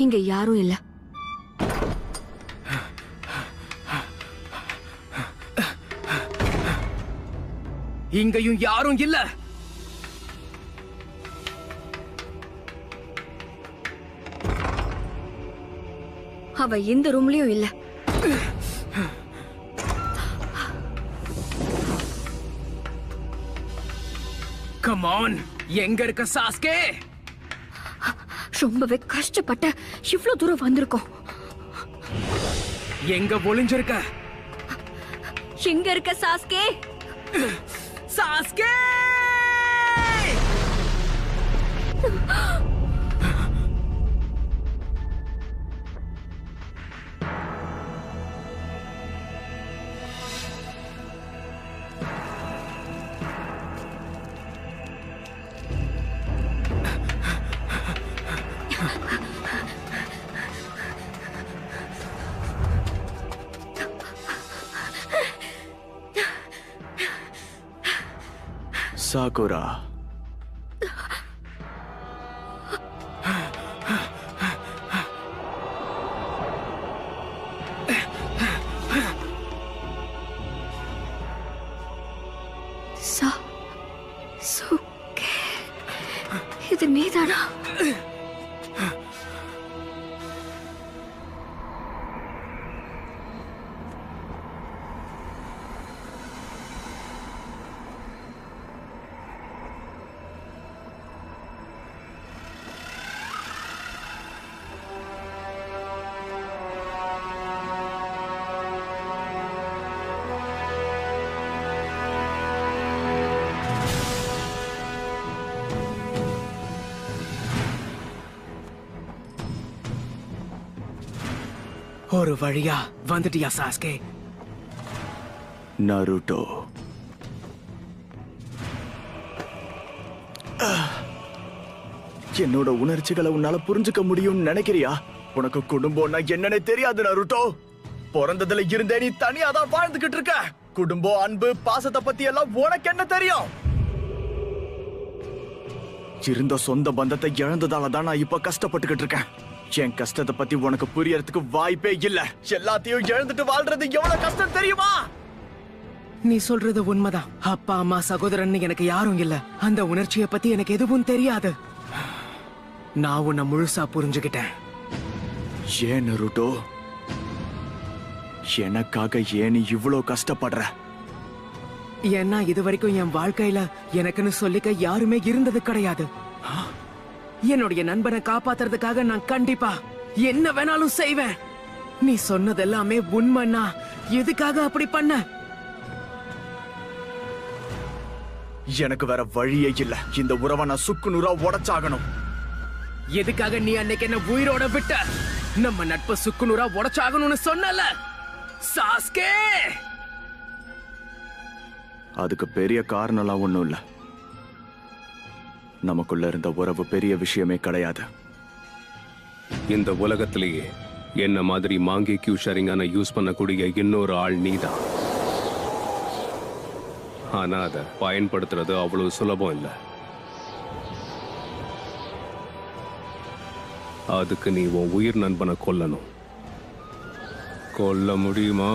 இங்க யாரும் இல்ல. இங்கேயும் யாரும் இல்ல. அவ இந்த ரூம்லயும் இல்ல. கம் ஆன், எங்க இருக்க சாஸ்கே? ரொம்பவே கஷ்டப்பட்ட இவ்வளவு தூரம் வந்திருக்கோம். எங்க ஒளிஞ்சிருக்க? எங்க இருக்க சாஸ்கே? சாஸ்கே! சாகுரா, இது நீதானா? ஒரு வழியா வந்துட்டியா சாஸ்கே? நருட்டோ, என்னோட உணர்ச்சிகளை உன்னால புரிஞ்சுக்க முடியும்னு நினைக்கிறியா? உனக்கு குடும்பம்னா என்னன்னு தெரியாது நருட்டோ. பிறந்ததுல இருந்தே நீ தனியா தான் வாழ்ந்துகிட்டு இருக்க. குடும்பம், அன்பு, பாசத்தை பத்தி எல்லாம் உனக்கு என்ன தெரியும்? இருந்த சொந்த பந்தத்தை இழந்ததால தான் நான் இப்ப கஷ்டப்பட்டுக்கிட்டு இருக்கேன். என் கஷ்டத்தை பத்தி உனக்கு புரியறதுக்கு வாய்ப்பே இல்ல. எல்லாத்தையும் இழந்துட்டு வாழ்றது எவ்வளவு கஷ்டம் தெரியுமா? நீ சொல்றது உண்மைதான். அப்பா, அம்மா, சகோதரன் எனக்கு யாரும் இல்ல. அந்த உணர்ச்சியை பத்தி எனக்கு எதுவும் தெரியாது. நான் உன்னை முழுசா புரிஞ்சுக்கிட்டேன். ஏன் நருட்டோ, எனக்காக ஏன் நீ இவ்வளவு கஷ்டப்படுற? ஏன்னா இது வரைக்கும் என் வாழ்க்கையில எனக்குன்னு சொல்லிக்க யாருமே இருந்தது கிடையாது. என்னுடைய நண்பனை காப்பாத்துறதுக்காக நான் கண்டிப்பா என்ன வேணாலும் செய்வேன். நீ சொன்னது எல்லாமே உண்மைன்னா எதுக்காக அப்படி பண்ண? எனக்கு வேற வழியே இல்ல. இந்த உறவை நான் சுக்கு நூறா உடைச்சாகணும். எதுக்காக நீ அன்னைக்கு என்ன உயிரோட விட்ட? நம்ம நட்பு சுக்குநூறா உடைச்சாகணும்னு சொன்னல சாஸ்கே. அதுக்கு பெரிய காரணம்லாம் ஒண்ணும் இல்ல. நமக்குள்ள இருந்த உறவு பெரிய விஷயமே கிடையாது. இந்த உலகத்திலேயே என்ன மாதிரி மாங்கி கியூ ஷரிங்கான யூஸ் பண்ணக்கூடிய இன்னொரு ஆள் நீதான். ஆனா அதை பயன்படுத்துறது அவ்வளவு சுலபம் இல்லை. அதுக்கு நீ உன் உயிர் நண்பனை கொல்லணும். கொல்ல முடியுமா?